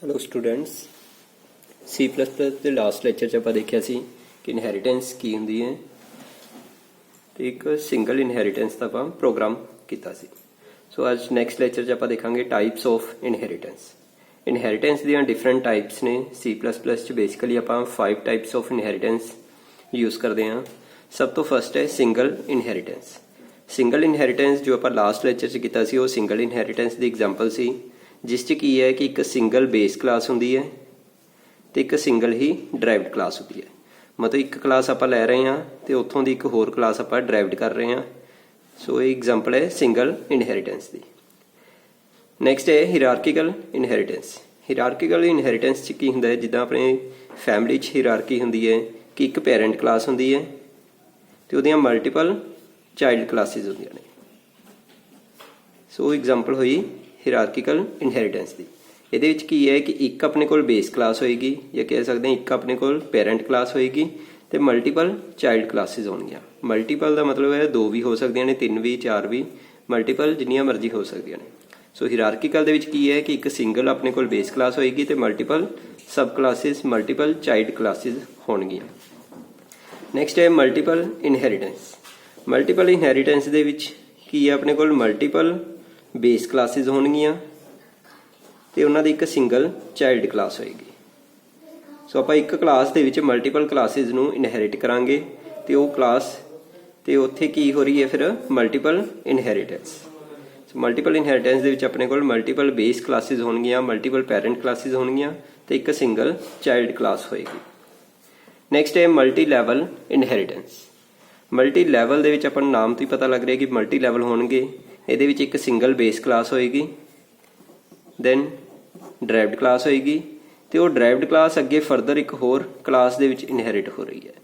Hello students C++ ਦੇ last lecture 'ਚ ਆਪਾਂ ਦੇਖਿਆ ਸੀ ਕਿ ਇਨਹੈਰੀਟੈਂਸ ਕੀ ਹੁੰਦੀ ਹੈ ਤੇ ਇੱਕ ਸਿੰਗਲ ਇਨਹੈਰੀਟੈਂਸ ਦਾ ਆਪਾਂ ਪ੍ਰੋਗਰਾਮ ਕੀਤਾ ਸੀ। ਸੋ ਅੱਜ ਨੈਕਸਟ ਲੈਕਚਰ 'ਚ ਆਪਾਂ ਦੇਖਾਂਗੇ ਟਾਈਪਸ ਆਫ ਇਨਹੈਰੀਟੈਂਸ। ਇਨਹੈਰੀਟੈਂਸ ਦੀਆਂ ਡਿਫਰੈਂਟ ਟਾਈਪਸ ਨੇ। C++ 'ਚ ਬੇਸਿਕਲੀ ਆਪਾਂ 5 ਟਾਈਪਸ ਆਫ ਇਨਹੈਰੀਟੈਂਸ ਯੂਜ਼ ਕਰਦੇ ਹਾਂ। ਸਭ ਤੋਂ ਫਸਟ ਹੈ ਸਿੰਗਲ ਇਨਹੈਰੀਟੈਂਸ। ਸਿੰਗਲ ਇਨਹੈਰੀਟੈਂਸ ਜੋ ਆਪਾਂ ਲਾਸਟ ਲੈਕਚਰ 'ਚ ਕੀਤਾ ਸੀ ਉਹ ਸਿੰਗਲ ਇਨਹੈਰੀਟੈਂਸ ਦੀ ਐਗਜ਼ਾਮਪਲ ਸੀ, ਜਿਸ 'ਚ ਕੀ ਹੈ ਕਿ ਇੱਕ ਸਿੰਗਲ ਬੇਸ ਕਲਾਸ ਹੁੰਦੀ ਹੈ ਤੇ ਇੱਕ ਸਿੰਗਲ ਹੀ ਡਰਾਈਵਡ ਕਲਾਸ ਹੁੰਦੀ ਹੈ। ਮਤਲਬ ਇੱਕ ਕਲਾਸ ਆਪਾਂ ਲੈ ਰਹੇ ਹਾਂ ਤੇ ਉੱਥੋਂ ਦੀ ਇੱਕ ਹੋਰ ਕਲਾਸ ਆਪਾਂ ਡਰਾਈਵਡ ਕਰ ਰਹੇ ਹਾਂ। ਸੋ ਇਹ ਐਗਜ਼ਾਮਪਲ ਹੈ ਸਿੰਗਲ ਇਨਹੈਰੀਟੈਂਸ ਦੀ। ਨੈਕਸਟ ਹੈ ਹੀਰਾਰਕੀਕਲ ਇਨਹੈਰੀਟੈਂਸ। ਹੀਰਾਰਕੀਕਲ ਇਨਹੈਰੀਟੈਂਸ 'ਚ ਕੀ ਹੁੰਦਾ ਹੈ, ਜਿੱਦਾਂ ਆਪਣੇ ਫੈਮਿਲੀ 'ਚ ਹੀਰਾਰਕੀ ਹੁੰਦੀ ਹੈ ਕਿ ਇੱਕ ਪੈਰੈਂਟ ਕਲਾਸ ਹੁੰਦੀ ਹੈ ਤੇ ਉਹਦੀਆਂ ਮਲਟੀਪਲ ਚਾਈਲਡ ਕਲਾਸਿਸ ਹੁੰਦੀਆਂ ਨੇ। ਸੋ ਐਗਜ਼ਾਮਪਲ ਹੋਈ ਹੀਰਾਰਕੀਕਲ ਇਨਹੈਰੀਟੈਂਸ ਦੀ। ਇਹਦੇ ਵਿੱਚ ਕੀ ਹੈ ਕਿ ਇੱਕ ਆਪਣੇ ਕੋਲ ਬੇਸ ਕਲਾਸ ਹੋਏਗੀ, ਜਾਂ ਕਹਿ ਸਕਦੇ ਹਾਂ ਇੱਕ ਆਪਣੇ ਕੋਲ ਪੈਰੈਂਟ ਕਲਾਸ ਹੋਏਗੀ ਤੇ ਮਲਟੀਪਲ ਚਾਈਲਡ ਕਲਾਸਿਸ ਹੋਣਗੀਆਂ। ਮਲਟੀਪਲ ਦਾ ਮਤਲਬ ਹੈ 2 ਵੀ ਹੋ ਸਕਦੀਆਂ ਨੇ, 3 ਵੀ, 4 ਵੀ, ਮਲਟੀਪਲ ਜਿੰਨੀਆਂ ਮਰਜ਼ੀ ਹੋ ਸਕਦੀਆਂ ਨੇ। ਸੋ ਹੀਰਾਰਕੀਕਲ ਦੇ ਵਿੱਚ ਕੀ ਹੈ ਕਿ ਇੱਕ ਸਿੰਗਲ ਆਪਣੇ ਕੋਲ ਬੇਸ ਕਲਾਸ ਹੋਏਗੀ ਤੇ ਮਲਟੀਪਲ ਸਬ ਕਲਾਸਿਸ, ਮਲਟੀਪਲ ਚਾਈਲਡ ਕਲਾਸਿਸ ਹੋਣਗੀਆਂ। ਨੈਕਸਟ ਹੈ ਮਲਟੀਪਲ ਇਨਹੈਰੀਟੈਂਸ। ਮਲਟੀਪਲ ਇਨਹੈਰੀਟੈਂਸ ਦੇ ਵਿੱਚ ਕੀ ਹੈ, ਆਪਣੇ ਕੋਲ ਮਲਟੀਪਲ ਬੇਸ ਕਲਾਸਿਸ ਹੋਣਗੀਆਂ ਤੇ ਉਹਨਾਂ ਦੀ ਇੱਕ ਸਿੰਗਲ ਚਾਈਲਡ ਕਲਾਸ ਹੋਏਗੀ। ਸੋ ਆਪਾਂ ਇੱਕ ਕਲਾਸ ਦੇ ਵਿੱਚ ਮਲਟੀਪਲ ਕਲਾਸਿਸ ਨੂੰ ਇਨਹੈਰਿਟ ਕਰਾਂਗੇ ਤੇ ਉਹ ਕਲਾਸ ਤੇ ਉੱਥੇ ਕੀ ਹੋ ਰਹੀ ਹੈ ਫਿਰ ਮਲਟੀਪਲ ਇਨਹੈਰੀਟੈਂਸ। ਸੋ ਮਲਟੀਪਲ ਇਨਹੈਰੀਟੈਂਸ ਦੇ ਵਿੱਚ ਆਪਣੇ ਕੋਲ ਮਲਟੀਪਲ ਬੇਸ ਕਲਾਸਿਸ ਹੋਣਗੀਆਂ, ਮਲਟੀਪਲ ਪੈਰੈਂਟ ਕਲਾਸਿਸ ਹੋਣਗੀਆਂ ਤੇ ਇੱਕ ਸਿੰਗਲ ਚਾਈਲਡ ਕਲਾਸ ਹੋਏਗੀ। ਨੈਕਸਟ ਹੈ multi level inheritance. Multi level ਦੇ ਵਿੱਚ ਆਪਾਂ ਨੂੰ ਨਾਮ ਤੋਂ ਹੀ ਪਤਾ ਲੱਗ ਰਿਹਾ ਕਿ ਮਲਟੀ ਲੈਵਲ ਹੋਣਗੇ। ਇਹਦੇ ਵਿੱਚ ਇੱਕ ਸਿੰਗਲ ਬੇਸ ਕਲਾਸ ਹੋਏਗੀ, ਦੈਨ ਡਰਾਈਵਡ ਕਲਾਸ ਹੋਏਗੀ ਤੇ ਉਹ ਡਰਾਈਵਡ ਕਲਾਸ ਅੱਗੇ ਫਰਦਰ ਇੱਕ ਹੋਰ ਕਲਾਸ ਦੇ ਵਿੱਚ ਇਨਹੈਰਿਟ ਹੋ ਰਹੀ ਹੈ।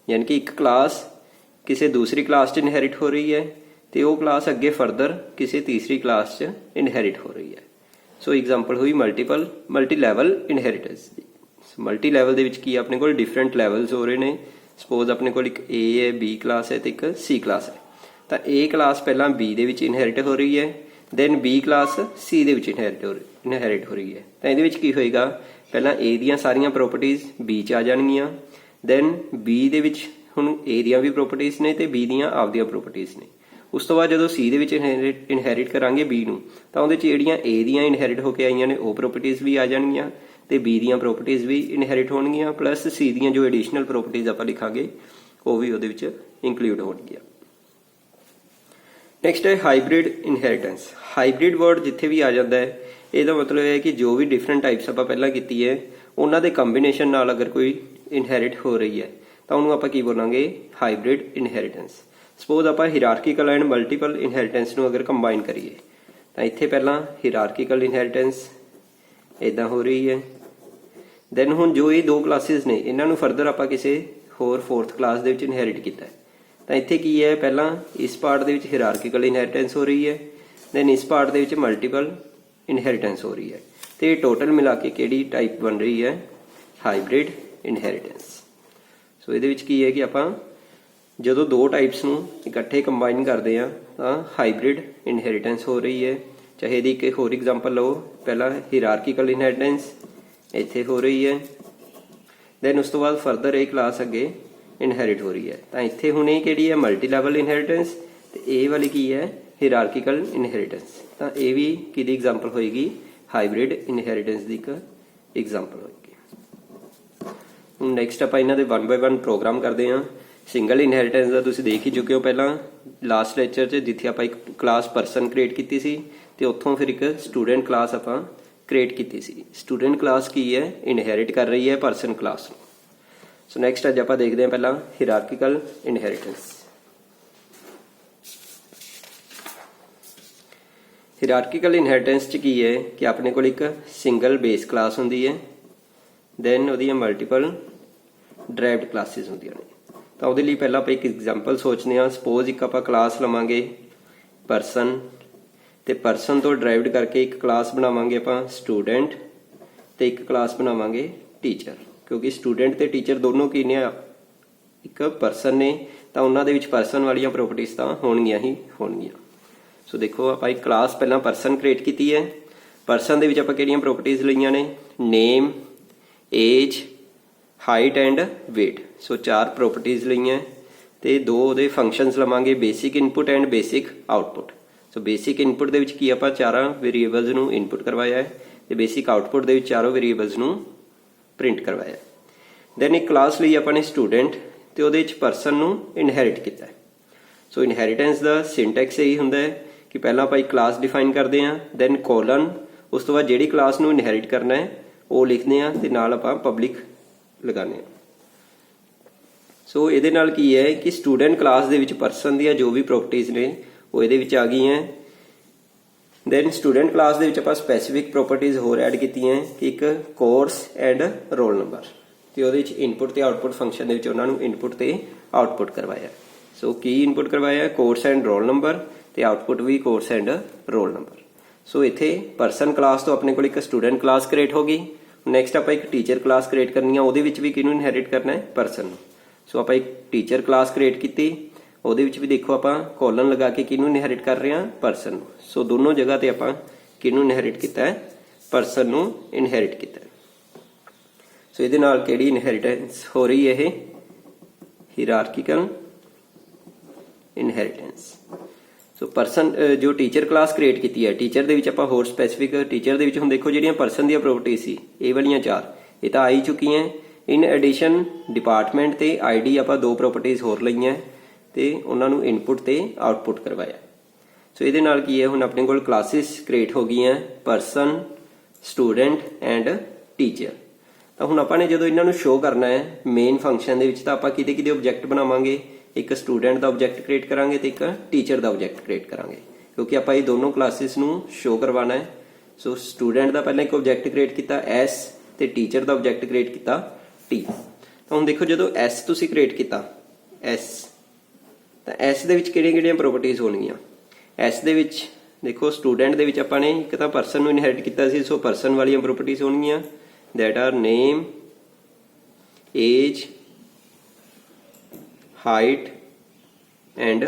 ਯਾਨੀ ਕਿ ਇੱਕ ਕਲਾਸ ਕਿਸੇ ਦੂਸਰੀ ਕਲਾਸ 'ਚ ਇਨਹੈਰਿਟ ਹੋ ਰਹੀ ਹੈ ਤੇ ਉਹ ਕਲਾਸ ਅੱਗੇ ਫਰਦਰ ਕਿਸੇ ਤੀਸਰੀ ਕਲਾਸ 'ਚ ਇਨਹੈਰਿਟ ਹੋ ਰਹੀ ਹੈ। ਸੋ ਐਗਜ਼ਾਮਪਲ ਹੋਈ ਮਲਟੀ ਲੈਵਲ ਇਨਹੈਰੀਟੈਂਸ ਦੀ। ਮਲਟੀ ਲੈਵਲ ਦੇ ਵਿੱਚ ਕੀ ਆਪਣੇ ਕੋਲ ਡਿਫਰੈਂਟ ਲੈਵਲਸ ਹੋ ਰਹੇ ਨੇ। ਸਪੋਜ਼ ਆਪਣੇ ਕੋਲ ਇੱਕ A ਹੈ, B ਕਲਾਸ ਹੈ ਤੇ ਇੱਕ C ਕਲਾਸ ਹੈ। ਤਾਂ A ਕਲਾਸ ਪਹਿਲਾਂ B ਦੇ ਵਿੱਚ ਇਨਹੈਰਿਟ ਹੋ ਰਹੀ ਹੈ, ਦੈਨ B ਕਲਾਸ C ਦੇ ਵਿੱਚ ਇਨਹੈਰਿਟ ਹੋ ਰਹੀ ਹੈ। ਤਾਂ ਇਹਦੇ ਵਿੱਚ ਕੀ ਹੋਏਗਾ, ਪਹਿਲਾਂ A ਦੀਆਂ ਸਾਰੀਆਂ ਪ੍ਰੋਪਰਟੀਜ਼ B 'ਚ ਆ ਜਾਣਗੀਆਂ, ਦੈਨ B ਦੇ ਵਿੱਚ ਹੁਣ A ਦੀਆਂ ਵੀ ਪ੍ਰੋਪਰਟੀਜ਼ ਨੇ ਤੇ B ਦੀਆਂ ਆਪਦੀਆਂ ਪ੍ਰੋਪਰਟੀਜ਼ ਨੇ। ਉਸ ਤੋਂ ਬਾਅਦ ਜਦੋਂ C ਦੇ ਵਿੱਚ ਇਨਹੈਰਿਟ ਕਰਾਂਗੇ B ਨੂੰ, ਤਾਂ ਉਹਦੇ 'ਚ ਜਿਹੜੀਆਂ A ਦੀਆਂ ਇਨਹੈਰਿਟ ਹੋ ਕੇ ਆਈਆਂ ਨੇ ਉਹ ਪ੍ਰੋਪਰਟੀਜ਼ ਵੀ ਆ ਜਾਣਗੀਆਂ ਤੇ B ਦੀਆਂ ਪ੍ਰੋਪਰਟੀਜ਼ ਵੀ ਇਨਹੈਰਿਟ ਹੋਣਗੀਆਂ, ਪਲੱਸ C ਦੀਆਂ ਜੋ ਐਡੀਸ਼ਨਲ ਪ੍ਰੋਪਰਟੀਜ਼ ਆਪਾਂ ਲਿਖਾਂਗੇ ਉਹ ਵੀ ਉਹਦੇ ਵਿੱਚ ਇੰਕਲੂਡ ਹੋਣਗੀਆਂ। ਨੈਕਸਟ ਹੈ ਹਾਈਬ੍ਰਿਡ ਇਨਹੈਰੀਟੈਂਸ। ਹਾਈਬ੍ਰਿਡ ਵਰਡ ਜਿੱਥੇ ਵੀ ਆ ਜਾਂਦਾ ਹੈ ਇਹਦਾ ਮਤਲਬ ਹੈ ਕਿ ਜੋ ਵੀ ਡਿਫਰੈਂਟ ਟਾਈਪਸ ਆਪਾਂ ਪਹਿਲਾਂ ਕੀਤੀ ਹੈ ਉਹਨਾਂ ਦੇ ਕੰਬੀਨੇਸ਼ਨ ਨਾਲ ਅਗਰ ਕੋਈ ਇਨਹੈਰਿਟ ਹੋ ਰਹੀ ਹੈ ਤਾਂ ਉਹਨੂੰ ਆਪਾਂ ਕੀ ਬੋਲਾਂਗੇ, ਹਾਈਬ੍ਰਿਡ ਇਨਹੈਰੀਟੈਂਸ। ਸਪੋਜ਼ ਆਪਾਂ ਹੀਰਾਰਕੀਕਲ ਐਂਡ ਮਲਟੀਪਲ ਇਨਹੈਰੀਟੈਂਸ ਨੂੰ ਅਗਰ ਕੰਬਾਈਨ ਕਰੀਏ ਤਾਂ ਇੱਥੇ ਪਹਿਲਾਂ ਹੀਰਾਰਕੀਕਲ ਇਨਹੈਰੀਟੈਂਸ ਇੱਦਾਂ ਹੋ ਰਹੀ ਹੈ, ਦੈਨ ਹੁਣ ਜੋ ਇਹ ਦੋ ਕਲਾਸਿਸ ਨੇ ਇਹਨਾਂ ਨੂੰ ਫਰਦਰ ਆਪਾਂ ਕਿਸੇ ਹੋਰ ਫੋਰਥ ਕਲਾਸ ਦੇ ਵਿੱਚ ਇਨਹੈਰਿਟ ਕੀਤਾ ਹੈ। ਤਾਂ ਇੱਥੇ ਕੀ ਹੈ, ਪਹਿਲਾਂ ਇਸ ਪਾਰਟ ਦੇ ਵਿੱਚ ਹੀਰਾਰਕੀਕਲ ਇਨਹੈਰੀਟੈਂਸ ਹੋ ਰਹੀ ਹੈ, ਦੈਨ ਇਸ ਪਾਰਟ ਦੇ ਵਿੱਚ ਮਲਟੀਪਲ ਇਨਹੈਰੀਟੈਂਸ ਹੋ ਰਹੀ ਹੈ ਤੇ ਟੋਟਲ ਮਿਲਾ ਕੇ ਕਿਹੜੀ ਟਾਈਪ ਬਣ ਰਹੀ ਹੈ, ਹਾਈਬ੍ਰਿਡ ਇਨਹੈਰੀਟੈਂਸ। ਸੋ ਇਹਦੇ ਵਿੱਚ ਕੀ ਹੈ ਕਿ ਆਪਾਂ ਜਦੋਂ ਦੋ ਟਾਈਪਸ ਨੂੰ ਇਕੱਠੇ ਕੰਬਾਈਨ ਕਰਦੇ ਹਾਂ ਤਾਂ ਹਾਈਬ੍ਰਿਡ ਇਨਹੈਰੀਟੈਂਸ ਹੋ ਰਹੀ ਹੈ। ਚਾਹੇ ਇਹਦੀ ਇੱਕ ਹੋਰ ਐਗਜ਼ਾਮਪਲ ਲਓ, ਪਹਿਲਾਂ ਹੀਰਾਰਕੀਕਲ ਇਨਹੈਰੀਟੈਂਸ ਇੱਥੇ ਹੋ ਰਹੀ ਹੈ, ਦੈਨ ਉਸ ਤੋਂ ਬਾਅਦ ਫਰਦਰ ਇਹ ਕਲਾਸ ਅੱਗੇ ਇਨਹੈਰਿਟ ਹੋ ਰਹੀ ਹੈ। ਤਾਂ ਇੱਥੇ ਹੁਣ ਇਹ ਕਿਹੜੀ ਹੈ, ਮਲਟੀ ਲੈਵਲ ਇਨਹੈਰੀਟੈਂਸ ਤੇ ਇਹ ਵਾਲੀ ਕੀ ਹੈ, ਹੀਰਾਰਕੀਕਲ ਇਨਹੈਰੀਟੈਂਸ। ਤਾਂ ਇਹ ਵੀ ਕਿਹਦੀ ਐਗਜ਼ਾਮਪਲ ਹੋਏਗੀ, ਹਾਈਬ੍ਰਿਡ ਇਨਹੈਰੀਟੈਂਸ ਦੀ ਇੱਕ ਐਗਜ਼ਾਮਪਲ ਹੋਏਗੀ। ਹੁਣ ਨੈਕਸਟ ਆਪਾਂ ਇਹਨਾਂ ਦੇ 1 ਬਾਏ 1 ਪ੍ਰੋਗਰਾਮ ਕਰਦੇ ਹਾਂ। ਸਿੰਗਲ ਇਨਹੈਰੀਟੈਂਸ ਦਾ ਤੁਸੀਂ ਦੇਖ ਹੀ ਚੁੱਕੇ ਹੋ ਪਹਿਲਾਂ ਲਾਸਟ ਲੈਕਚਰ 'ਚ, ਜਿੱਥੇ ਆਪਾਂ ਇੱਕ ਕਲਾਸ ਪਰਸਨ ਕ੍ਰੀਏਟ ਕੀਤੀ ਸੀ ਤੇ ਉੱਥੋਂ ਫਿਰ ਇੱਕ ਸਟੂਡੈਂਟ ਕਲਾਸ ਆਪਾਂ ਕ੍ਰੀਏਟ ਕੀਤੀ ਸੀ। ਸਟੂਡੈਂਟ ਕਲਾਸ ਕੀ ਹੈ, ਇਨਹੈਰਿਟ ਕਰ ਰਹੀ ਹੈ ਪਰਸਨ ਕਲਾਸ ਨੂੰ। ਸੋ ਨੈਕਸਟ ਅੱਜ ਆਪਾਂ ਦੇਖਦੇ ਹਾਂ ਪਹਿਲਾਂ ਹੀਰਾਰਕੀਕਲ ਇਨਹੈਰੀਟੈਂਸ। ਹੀਰਾਰਕੀਕਲ ਇਨਹੈਰੀਟੈਂਸ 'ਚ ਕੀ ਹੈ ਕਿ ਆਪਣੇ ਕੋਲ ਇੱਕ ਸਿੰਗਲ ਬੇਸ ਕਲਾਸ ਹੁੰਦੀ ਹੈ, ਦੈਨ ਉਹਦੀਆਂ ਮਲਟੀਪਲ ਡਰਾਈਵਡ ਕਲਾਸਿਸ ਹੁੰਦੀਆਂ ਨੇ। ਤਾਂ ਉਹਦੇ ਲਈ ਪਹਿਲਾਂ ਆਪਾਂ ਇੱਕ ਐਗਜ਼ਾਮਪਲ ਸੋਚਦੇ ਹਾਂ। ਸਪੋਜ਼ ਇੱਕ ਆਪਾਂ ਕਲਾਸ ਲਵਾਂਗੇ ਪਰਸਨ ਤੇ ਪਰਸਨ ਤੋਂ ਡਰਾਈਵਡ ਕਰਕੇ ਇੱਕ ਕਲਾਸ ਬਣਾਵਾਂਗੇ ਆਪਾਂ ਸਟੂਡੈਂਟ ਤੇ ਇੱਕ ਕਲਾਸ ਬਣਾਵਾਂਗੇ ਟੀਚਰ, ਕਿਉਂਕਿ ਸਟੂਡੈਂਟ ਤੇ ਟੀਚਰ ਦੋਨੋਂ ਕੀ ਨੇ, ਇੱਕ ਪਰਸਨ ਨੇ, ਤਾਂ ਉਹਨਾਂ ਦੇ ਵਿੱਚ ਪਰਸਨ ਵਾਲੀਆਂ ਪ੍ਰੋਪਰਟੀਜ਼ ਤਾਂ ਹੋਣਗੀਆਂ ਹੀ ਹੋਣਗੀਆਂ। ਸੋ ਦੇਖੋ ਆਪਾਂ ਇੱਕ ਕਲਾਸ ਪਹਿਲਾਂ ਪਰਸਨ ਕ੍ਰੀਏਟ ਕੀਤੀ ਹੈ, परसन दे विच आपां किहड़ियां प्रॉपर्टीज़ लईआं ने, name, age, height and weight. So 4 properties लईआं ते 2 ਉਹਦੇ फंक्शनस लवांगे, basic input and basic output. So basic input ਦੇ ਵਿੱਚ ਕੀ ਆਪਾਂ 4 ਵੇਰੀਏਬਲਸ ਨੂੰ ਇਨਪੁਟ ਕਰਵਾਇਆ ਹੈ ਤੇ ਬੇਸਿਕ ਆਊਟਪੁੱਟ ਦੇ ਵਿੱਚ 4 ਵੇਰੀਏਬਲਸ ਨੂੰ ਪ੍ਰਿੰਟ ਕਰਵਾਇਆ ਹੈ। ਦੈਨ ਇੱਕ ਕਲਾਸ ਲਈ ਆਪਾਂ ਨੇ ਸਟੂਡੈਂਟ ਤੇ ਉਹਦੇ ਵਿੱਚ ਪਰਸਨ ਨੂੰ ਇਨਹੈਰਿਟ ਕੀਤਾ ਹੈ। ਸੋ ਇਨਹੈਰੀਟੈਂਸ ਦਾ ਸਿੰਟੈਕਸ ਇਹੀ ਹੁੰਦਾ ਹੈ ਕਿ ਪਹਿਲਾਂ ਆਪਾਂ ਇੱਕ ਕਲਾਸ ਡਿਫਾਈਨ ਕਰਦੇ ਹਾਂ, ਦੈਨ ਕੋਲਨ, ਉਸ ਤੋਂ ਬਾਅਦ ਜਿਹੜੀ ਕਲਾਸ ਨੂੰ ਇਨਹੈਰਿਟ ਕਰਨਾ ਹੈ ਉਹ ਲਿਖਦੇ ਹਾਂ ਤੇ ਨਾਲ ਆਪਾਂ ਪਬਲਿਕ ਲਗਾਉਂਦੇ ਹਾਂ। ਸੋ ਇਹਦੇ ਨਾਲ ਕੀ ਹੈ ਕਿ ਸਟੂਡੈਂਟ ਕਲਾਸ ਦੇ ਵਿੱਚ ਪਰਸਨ ਦੀਆਂ ਜੋ ਵੀ ਪ੍ਰੋਪਰਟੀਜ਼ ਨੇ ਉਹ ਇਹਦੇ ਵਿੱਚ ਆ ਗਈਆਂ। ਦੈਨ ਸਟੂਡੈਂਟ ਕਲਾਸ ਦੇ ਵਿੱਚ ਆਪਾਂ ਸਪੈਸੀਫਿਕ ਪ੍ਰੋਪਰਟੀਜ਼ ਹੋਰ ਐਡ ਕੀਤੀਆਂ ਕਿ ਇੱਕ ਕੋਰਸ ਐਂਡ ਰੋਲ ਨੰਬਰ, ਤੇ ਉਹਦੇ ਵਿੱਚ ਇਨਪੁਟ ਤੇ ਆਊਟਪੁੱਟ ਫੰਕਸ਼ਨ ਦੇ ਵਿੱਚ ਉਹਨਾਂ ਨੂੰ ਇਨਪੁਟ ਤੇ ਆਊਟਪੁੱਟ ਕਰਵਾਇਆ। ਸੋ ਕੀ ਇਨਪੁਟ ਕਰਵਾਇਆ, ਕੋਰਸ ਐਂਡ ਰੋਲ ਨੰਬਰ, ਤੇ ਆਊਟਪੁੱਟ ਵੀ course and roll number. So ਇੱਥੇ ਪਰਸਨ ਕਲਾਸ ਤੋਂ ਆਪਣੇ ਕੋਲ ਇੱਕ ਸਟੂਡੈਂਟ ਕਲਾਸ ਕ੍ਰੀਏਟ ਹੋ ਗਈ। ਨੈਕਸਟ ਆਪਾਂ ਇੱਕ ਟੀਚਰ ਕਲਾਸ ਕ੍ਰੀਏਟ ਕਰਨੀ ਆ, ਉਹਦੇ ਵਿੱਚ ਵੀ ਕਿਹਨੂੰ ਇਨਹੈਰਿਟ ਕਰਨਾ ਹੈ, ਪਰਸਨ ਨੂੰ। ਸੋ ਆਪਾਂ ਇੱਕ ਟੀਚਰ ਕਲਾਸ ਕ੍ਰੀਏਟ ਕੀਤੀ, ਉਹਦੇ ਵਿੱਚ ਵੀ ਦੇਖੋ ਆਪਾਂ ਕੋਲਨ ਲਗਾ ਕੇ ਕਿਹਨੂੰ ਇਨਹੈਰਿਟ ਕਰ ਰਹੇ ਹਾਂ, ਪਰਸਨ ਨੂੰ। ਸੋ ਦੋਨੋਂ ਜਗ੍ਹਾ ਤੇ ਆਪਾਂ ਕਿਹਨੂੰ ਇਨਹੈਰਿਟ ਕੀਤਾ ਹੈ, ਪਰਸਨ ਨੂੰ ਇਨਹੈਰਿਟ ਕੀਤਾ ਹੈ। ਸੋ ਇਹਦੇ ਨਾਲ ਕਿਹੜੀ ਇਨਹੈਰੀਟੈਂਸ ਹੋ ਰਹੀ ਹੈ, ਇਹ ਹੀਰਾਰਕੀਕਲ ਇਨਹੈਰੀਟੈਂਸ। ਸੋ ਪਰਸਨ ਜੋ ਟੀਚਰ ਕਲਾਸ ਕ੍ਰੀਏਟ ਕੀਤੀ ਹੈ, ਟੀਚਰ ਦੇ ਵਿੱਚ ਆਪਾਂ ਹੋਰ ਸਪੈਸੀਫਿਕ ਟੀਚਰ ਦੇ ਵਿੱਚ ਹੁਣ ਦੇਖੋ ਜਿਹੜੀਆਂ ਪਰਸਨ ਦੀਆਂ ਪ੍ਰੋਪਰਟੀ ਸੀ ਇਹ ਵਾਲੀਆਂ 4 ਇਹ ਤਾਂ ਆ ਹੀ ਚੁੱਕੀਆਂ। ਇਨ ਐਡੀਸ਼ਨ ਡਿਪਾਰਟਮੈਂਟ ਤੇ ਆਈਡੀ ਆਪਾਂ 2 ਪ੍ਰੋਪਰਟੀਜ਼ ਹੋਰ ਲਈਆਂ ਤੇ ਉਹਨਾਂ ਨੂੰ ਇਨਪੁਟ ਤੇ ਆਊਟਪੁੱਟ ਕਰਵਾਇਆ। ਸੋ ਇਹਦੇ ਨਾਲ ਕੀ ਹੈ, ਹੁਣ ਆਪਣੇ ਕੋਲ ਕਲਾਸਿਸ ਕ੍ਰੀਏਟ ਹੋ ਗਈਆਂ, ਪਰਸਨ, ਸਟੂਡੈਂਟ ਐਂਡ ਟੀਚਰ। ਤਾਂ ਹੁਣ ਆਪਾਂ ਨੇ ਜਦੋਂ ਇਹਨਾਂ ਨੂੰ ਸ਼ੋਅ ਕਰਨਾ ਹੈ ਮੇਨ ਫੰਕਸ਼ਨ ਦੇ ਵਿੱਚ ਤਾਂ ਆਪਾਂ ਕਿਹਦੇ ਕਿਹਦੇ ਆਬਜੈਕਟ ਬਣਾਵਾਂਗੇ, ਇੱਕ ਸਟੂਡੈਂਟ ਦਾ ਆਬਜੈਕਟ ਕ੍ਰੀਏਟ ਕਰਾਂਗੇ ਤੇ ਇੱਕ ਟੀਚਰ ਦਾ ਆਬਜੈਕਟ ਕ੍ਰੀਏਟ ਕਰਾਂਗੇ, ਕਿਉਂਕਿ ਆਪਾਂ ਇਹ ਦੋਨੋਂ ਕਲਾਸਿਸ ਨੂੰ ਸ਼ੋਅ ਕਰਵਾਉਣਾ ਹੈ। ਸੋ ਸਟੂਡੈਂਟ ਦਾ ਪਹਿਲਾਂ ਇੱਕ ਆਬਜੈਕਟ ਕ੍ਰੀਏਟ ਕੀਤਾ S ਤੇ ਟੀਚਰ ਦਾ ਆਬਜੈਕਟ ਕ੍ਰੀਏਟ ਕੀਤਾ T। ਤਾਂ ਹੁਣ ਦੇਖੋ ਜਦੋਂ S ਤੁਸੀਂ ਕ੍ਰੀਏਟ ਕੀਤਾ S, ਤਾਂ S ਦੇ ਵਿੱਚ ਕਿਹੜੀਆਂ-ਕਿਹੜੀਆਂ ਪ੍ਰੋਪਰਟੀਜ਼ ਹੋਣਗੀਆਂ। S ਦੇ ਵਿੱਚ ਦੇਖੋ ਸਟੂਡੈਂਟ ਦੇ ਵਿੱਚ ਆਪਾਂ ਨੇ ਇੱਕ ਤਾਂ ਪਰਸਨ ਨੂੰ ਇਨਹੈਰਿਟ ਕੀਤਾ ਸੀ, ਸੋ ਪਰਸਨ ਵਾਲੀਆਂ ਪ੍ਰੋਪਰਟੀਜ਼ ਹੋਣਗੀਆਂ, that are name, age, height and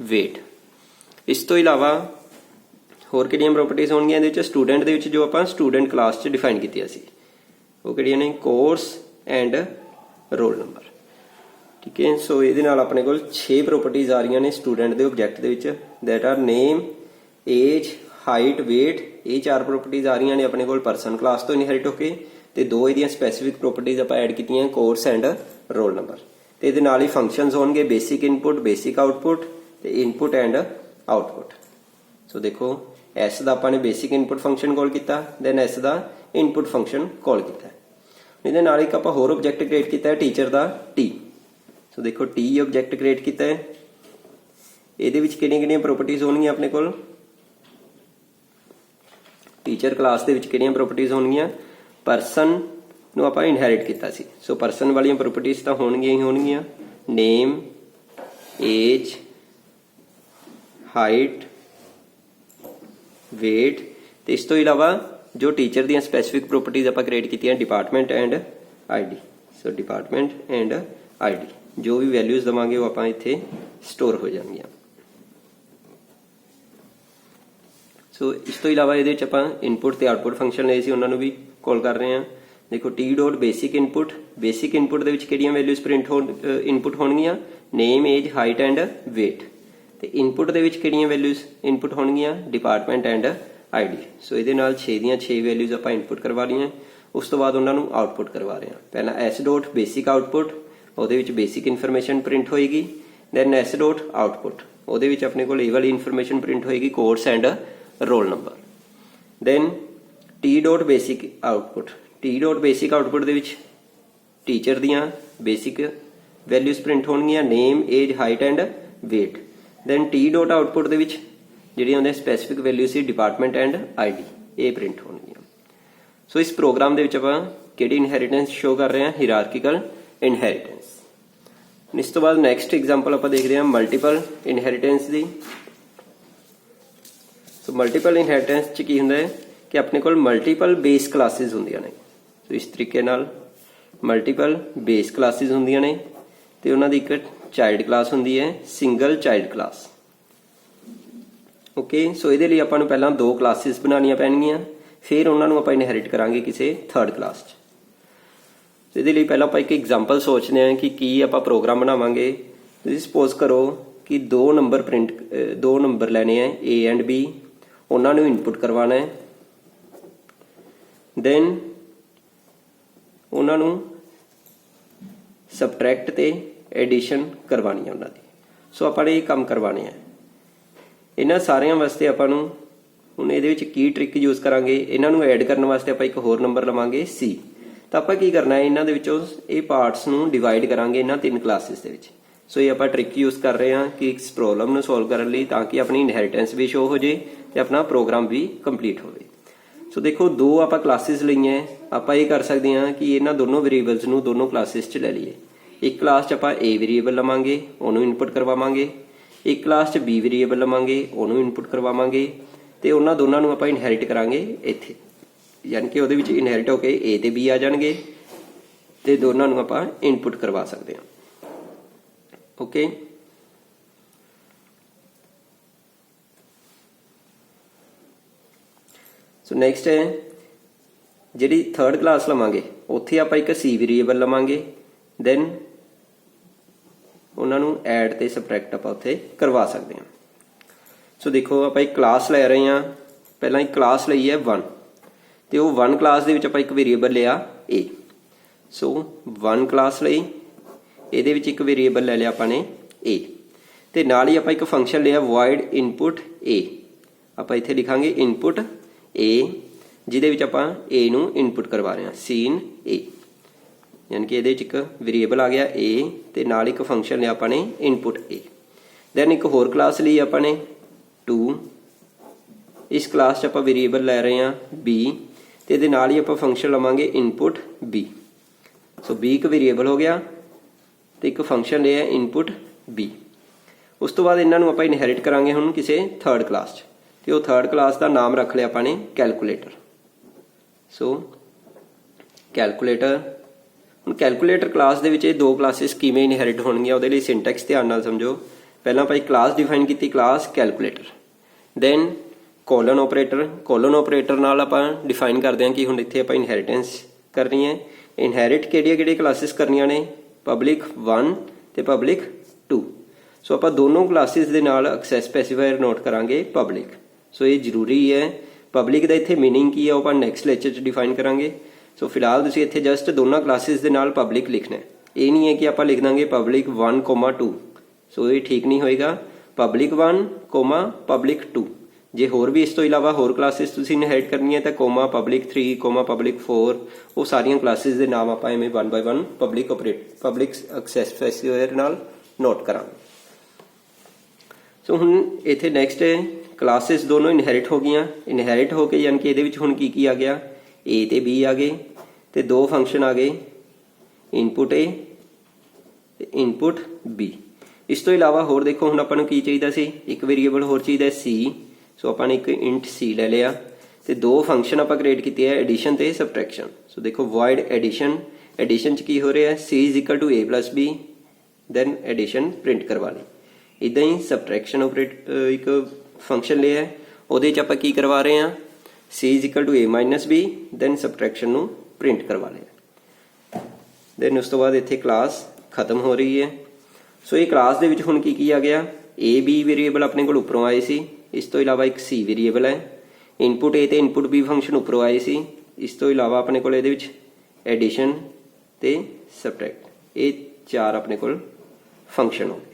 weight। ਇਸ ਤੋਂ ਇਲਾਵਾ ਹੋਰ ਕਿਹੜੀਆਂ ਪ੍ਰੋਪਰਟੀਜ਼ ਹੋਣਗੀਆਂ ਇਹਦੇ ਵਿੱਚ, ਸਟੂਡੈਂਟ ਦੇ ਵਿੱਚ ਜੋ ਆਪਾਂ ਸਟੂਡੈਂਟ ਕਲਾਸ 'ਚ ਡਿਫਾਈਨ ਕੀਤੀਆਂ ਸੀ ਉਹ ਕਿਹੜੀਆਂ ਨੇ, ਕੋਰਸ ਐਂਡ ਰੋਲ ਨੰਬਰ। ਠੀਕ ਹੈ, ਸੋ ਇਹਦੇ ਨਾਲ ਆਪਣੇ ਕੋਲ 6 ਪ੍ਰੋਪਰਟੀਜ਼ ਆ ਰਹੀਆਂ ਨੇ ਸਟੂਡੈਂਟ ਦੇ ਆਬਜੈਕਟ ਦੇ ਵਿੱਚ, that are name, age, height, weight। ਇਹ 4 ਪ੍ਰੋਪਰਟੀਜ਼ ਆ ਰਹੀਆਂ ਨੇ ਆਪਣੇ ਕੋਲ ਪਰਸਨ ਕਲਾਸ ਤੋਂ ਇਨਹੈਰਿਟ ਹੋ ਕੇ, ਤੇ 2 ਇਹਦੀਆਂ ਸਪੈਸੀਫਿਕ ਪ੍ਰੋਪਰਟੀਜ਼ ਆਪਾਂ ਐਡ ਕੀਤੀਆਂ, ਕੋਰਸ ਐਂਡ ਰੋਲ ਨੰਬਰ। ਤੇ ਇਹਦੇ ਨਾਲ ਹੀ ਫੰਕਸ਼ਨਸ ਹੋਣਗੇ, ਬੇਸਿਕ ਇਨਪੁਟ, ਬੇਸਿਕ ਆਊਟਪੁੱਟ ਤੇ ਇਨਪੁਟ ਐਂਡ ਆਊਟਪੁੱਟ। ਸੋ ਦੇਖੋ S ਦਾ ਆਪਾਂ ਨੇ ਬੇਸਿਕ ਇਨਪੁਟ ਫੰਕਸ਼ਨ ਕਾਲ ਕੀਤਾ, ਦੈਨ S ਦਾ ਇਨਪੁਟ ਫੰਕਸ਼ਨ ਕਾਲ ਕੀਤਾ। ਇਹਦੇ ਨਾਲ ਇੱਕ ਆਪਾਂ ਹੋਰ ਆਬਜੈਕਟ ਕ੍ਰੀਏਟ ਕੀਤਾ ਹੈ ਟੀਚਰ ਦਾ T। ਸੋ ਦੇਖੋ T ਆਬਜੈਕਟ ਕ੍ਰੀਏਟ ਕੀਤਾ ਹੈ, ਇਹਦੇ ਵਿੱਚ ਕਿਹੜੀਆਂ-ਕਿਹੜੀਆਂ ਪ੍ਰੋਪਰਟੀਜ਼ ਹੋਣਗੀਆਂ ਆਪਣੇ ਕੋਲ, ਟੀਚਰ ਕਲਾਸ ਦੇ ਵਿੱਚ ਕਿਹੜੀਆਂ ਪ੍ਰੋਪਰਟੀਜ਼ ਹੋਣਗੀਆਂ, ਪਰਸਨ ਨੂੰ ਆਪਾਂ ਇਨਹੈਰਿਟ ਕੀਤਾ ਸੀ, ਸੋ ਪਰਸਨ ਵਾਲੀਆਂ ਪ੍ਰੋਪਰਟੀਜ਼ ਤਾਂ ਹੋਣਗੀਆਂ ਹੀ ਹੋਣਗੀਆਂ, ਨੇਮ, ਏਜ, ਹਾਈਟ, weight। ਤੇ ਇਸ ਤੋਂ ਇਲਾਵਾ ਜੋ ਟੀਚਰ ਦੀਆਂ ਸਪੈਸੀਫਿਕ ਪ੍ਰੋਪਰਟੀਜ਼ ਆਪਾਂ ਕ੍ਰੀਏਟ ਕੀਤੀਆਂ, department and ID. So department and ID ਜੋ ਵੀ ਵੈਲਿਊਜ਼ ਦੇਵਾਂਗੇ ਉਹ ਆਪਾਂ ਇੱਥੇ ਸਟੋਰ ਹੋ ਜਾਣਗੀਆਂ। ਸੋ ਇਸ ਤੋਂ ਇਲਾਵਾ ਇਹਦੇ ਵਿੱਚ ਆਪਾਂ ਇਨਪੁਟ ਤੇ ਆਊਟਪੁੱਟ ਫੰਕਸ਼ਨ ਲਏ ਸੀ, ਉਹਨਾਂ ਨੂੰ ਵੀ ਕਾਲ ਕਰ ਰਹੇ ਹਾਂ। ਦੇਖੋ T dot basic input, basic input ਦੇ ਵਿੱਚ ਕਿਹੜੀਆਂ ਵੈਲਿਊਜ਼ ਪ੍ਰਿੰਟ ਇਨਪੁਟ ਹੋਣਗੀਆਂ, name, age, height and weight। ਤੇ ਇਨਪੁਟ ਦੇ ਵਿੱਚ ਕਿਹੜੀਆਂ ਵੈਲਿਊਜ਼ ਇਨਪੁਟ ਹੋਣਗੀਆਂ, ਡਿਪਾਰਟਮੈਂਟ ਐਂਡ ਆਈਡੀ। ਸੋ ਇਹਦੇ ਨਾਲ 6 ਦੀਆਂ 6 ਵੈਲਿਊਜ਼ ਆਪਾਂ ਇਨਪੁਟ ਕਰਵਾ ਲਈਆਂ, ਉਸ ਤੋਂ ਬਾਅਦ ਉਹਨਾਂ ਨੂੰ ਆਊਟਪੁੱਟ ਕਰਵਾ ਰਹੇ ਹਾਂ। ਪਹਿਲਾਂ S ਡੋਟ ਬੇਸਿਕ ਆਊਟਪੁੱਟ, ਉਹਦੇ ਵਿੱਚ ਬੇਸਿਕ ਇਨਫੋਰਮੇਸ਼ਨ ਪ੍ਰਿੰਟ ਹੋਏਗੀ, ਦੈਨ S ਡੋਟ ਆਊਟਪੁੱਟ, ਉਹਦੇ ਵਿੱਚ ਆਪਣੇ ਕੋਲ ਇਹ ਵਾਲੀ ਇਨਫੋਰਮੇਸ਼ਨ ਪ੍ਰਿੰਟ ਹੋਏਗੀ, course and roll number. Then T dot basic output, T dot basic output ਦੇ ਵਿੱਚ ਟੀਚਰ ਦੀਆਂ ਬੇਸਿਕ ਵੈਲਿਊਜ਼ ਪ੍ਰਿੰਟ ਹੋਣਗੀਆਂ, name, age, height and weight। Then T dot output ਦੇ ਵਿੱਚ ਜਿਹੜੀਆਂ ਉਹਦੇ ਸਪੈਸੀਫਿਕ ਵੈਲਿਊ ਸੀ, ਡਿਪਾਰਟਮੈਂਟ ਐਂਡ ਆਈਡੀ, ਇਹ ਪ੍ਰਿੰਟ ਹੋਣਗੀਆਂ। ਸੋ ਇਸ ਪ੍ਰੋਗਰਾਮ ਦੇ ਵਿੱਚ ਆਪਾਂ ਕਿਹੜੀ ਇਨਹੈਰੀਟੈਂਸ ਸ਼ੋ ਕਰ ਰਹੇ ਹਾਂ, ਹੀਰਾਰਕੀਕਲ ਇਨਹੈਰੀਟੈਂਸ। ਇਸ ਤੋਂ ਬਾਅਦ ਨੈਕਸਟ ਐਗਜ਼ਾਮਪਲ ਆਪਾਂ ਦੇਖਦੇ ਹਾਂ ਮਲਟੀਪਲ ਇਨਹੈਰੀਟੈਂਸ ਦੀ। ਸੋ ਮਲਟੀਪਲ ਇਨਹੈਰੀਟੈਂਸ 'ਚ ਕੀ ਹੁੰਦਾ ਹੈ ਕਿ ਆਪਣੇ ਕੋਲ ਮਲਟੀਪਲ ਬੇਸ ਕਲਾਸਿਸ ਹੁੰਦੀਆਂ ਨੇ। ਸੋ ਇਸ ਤਰੀਕੇ ਨਾਲ ਮਲਟੀਪਲ ਬੇਸ ਕਲਾਸਿਸ ਹੁੰਦੀਆਂ ਨੇ ਤੇ ਉਹਨਾਂ ਦੀ ਇੱਕ ਚਾਈਲਡ ਕਲਾਸ ਹੁੰਦੀ ਹੈ, single child class. Okay so ये लिए अपन पहला 2 क्लासेस बनानिया पैणगियां, फिर उन्होंने आप इनहेरिट करांगे किसी 3rd क्लास च। ये पहला आप एक एग्जाम्पल सोचते हैं कि आप प्रोग्राम बनावांगे। तुसीं सपोज करो कि 2 नंबर लेने हैं A एंड B, उन्होंने इनपुट करवाना है, देन उन्होंने सबट्रैक्ट ते एडिशन करवानी है उन्होंने। सो आपने ये काम करवाने हैं। इन्हां सारियां वास्ते आपां नूं हुण इहदे विच की ट्रिक यूज़ करांगे, इन्हां नूं ऐड करने वास्ते आपां एक होर नंबर लवांगे C। तो आपां की करना है, इन्हां दे विचों ये पार्ट्स नूं डिवाइड करांगे इन्हां 3 क्लासिस दे विच। सो ये आपां ट्रिक यूज़ कर रहे हैं कि इस प्रॉब्लम नूं सॉल्व करने लई, ताकि अपनी इनहेरिटेंस भी शो हो जाए ते अपना प्रोग्राम भी कंप्लीट होवे। सो देखो 2 आपां क्लासिस लईआं, आपां ये कर सकते हैं कि इन्हां दोनों वेरीएबल्स नूं दोनों क्लासिस च ले लईए। एक क्लास च आपां A वेरीएबल लवांगे, उहनूं इनपुट करवावांगे। एक क्लास च B वेरीएबल लवांगे, उहनूं इनपुट करवावांगे, ते उन्हां दोनां नूं आपां इनहेरिट करांगे इत्थे, यानी कि उहदे विच इनहेरिट होके A ते B आ जाणगे, ते दोनां नूं आपां इनपुट करवा सकते हैं। ओके सो नैक्सट है जिहड़ी 3rd क्लास लवांगे, उत्थे आपां एक C वेरीएबल लवांगे, देन उन्होंने ऐड ते सबट्रैक्ट आप उत्थे करवा सकते हैं। सो देखो आप एक क्लास लै रहे हैं, पहला एक क्लास लई है 1, तो वो 1 क्लास दे विच आप एक वेरीएबल लिया A। सो 1 क्लास लई इहदे विच एक वेरीएबल ले लिया आपने A, ते नाल ही आप एक फंक्शन लिया void input A। आप इत्थे लिखांगे इनपुट A, जिहदे विच आपां A नूं इनपुट करवा रहे हैं, सीन A, यानी कि एक वेरीएबल आ गया A, ते नाल एक फंक्शन लिया अपने इनपुट A। दैन एक होर क्लास ली अपने 2, इस क्लास च आप वेरीएबल लै रहे हैं B, ते इहदे नाल ही आप फंक्शन लवांगे इनपुट B। सो B एक वेरीएबल हो गया, तो एक फंक्शन लिया इनपुट B। उस तो बाद इन्हां नूं आपां इनहेरिट करांगे हुण किसी 3rd क्लास च, ते वो 3rd क्लास का नाम रख लिया अपने कैलकुलेटर। सो कैलकुलेटर, ਹੁਣ कैलकुलेटर क्लास ਦੇ ਵਿੱਚ ਇਹ 2 ਕਲਾਸਿਸ ਕਿਵੇਂ ਇਨਹੈਰਿਟ ਹੋਣਗੀਆਂ, ਉਹਦੇ ਲਈ ਸਿੰਟੈਕਸ ਧਿਆਨ ਨਾਲ ਸਮਝੋ। ਪਹਿਲਾਂ ਆਪਾਂ ਇੱਕ ਕਲਾਸ ਡਿਫਾਈਨ ਕੀਤੀ, class calculator, then colon operator ਨਾਲ ਆਪਾਂ ਡਿਫਾਈਨ ਕਰਦੇ ਹਾਂ ਕਿ ਹੁਣ ਇੱਥੇ ਆਪਾਂ ਇਨਹੈਰੀਟੈਂਸ ਕਰਨੀ ਹੈ। ਇਨਹੈਰਿਟ ਕਿਹੜੀਆਂ ਕਲਾਸਿਸ ਕਰਨੀਆਂ ਨੇ, ਪਬਲਿਕ 1 ਤੇ ਪਬਲਿਕ 2। ਸੋ ਆਪਾਂ ਦੋਨੋਂ ਕਲਾਸਿਸ ਦੇ ਨਾਲ ਐਕਸੈਸ ਸਪੈਸੀਫਾਇਰ ਨੋਟ ਕਰਾਂਗੇ ਪਬਲਿਕ। ਸੋ ਇਹ ਜ਼ਰੂਰੀ ਹੈ। ਪਬਲਿਕ ਦਾ ਇੱਥੇ ਮੀਨਿੰਗ ਕੀ ਹੈ ਉਹ ਆਪਾਂ ਨੈਕਸਟ ਲੈਕਚਰ 'ਚ ਡਿਫਾइन ਕਰਾਂਗੇ। सो फिलहाल तुसीं इत्थे जस्ट दोनों क्लासिस दे नाल पब्लिक लिखना है, ये नहीं है कि आप लिख देंगे पब्लिक 1,2। सो ये ठीक नहीं होएगा, पब्लिक 1, पब्लिक 2। जे होर भी इस तो इलावा होर क्लासिस तुसीं इनहेरिट करनी है तो कोमा पब्लिक 3, पब्लिक 4, वो सारियां क्लासिस दे नाम आप इवें 1 बाय 1 पब्लिक एक्सैस स्पेसीफायर नाल नोट करांगे। सो हुण इत्थे नैक्सट है क्लासिस दोनों इनहेरिट हो गई, इनहेरिट होके यानी कि इहदे विच हुण की आ गया, A ते B आ गए, तो 2 फंक्शन आ गए, इनपुट A ते इनपुट B। इस तो इलावा होर देखो हुण आपां नूं की चाहिदा सी, एक वेरीएबल होर चाहिदा C। सो आपां ने एक इंट C ले लिया, तो 2 फंक्शन आपां क्रिएट कीते है, एडिशन ते सबट्रैक्शन। सो देखो void एडिशन च की हो रहा है, C is equal to A plus B, then addition print करवा ली। इदां ही सबट्रैक्शन एक फंक्शन लिया है, उहदे च आपां की करवा रहे हैं, C is equal to A minus B, then subtraction नूं प्रिंट करवा लिया। दैन उस तो बाद इत्थे क्लास खत्म हो रही है। सो ये क्लास दे विच हुण की आ गया, A B वेरीएबल अपने कोल उपरों आए सी, इस तो इलावा एक C वेरीएबल है, इनपुट A ते इनपुट B फंक्शन उपरों आए सी, इस तो इलावा अपने कोल इहदे विच एडिशन ते सबट्रैक्ट, ये 4 अपने कोल फंक्शन हो गए।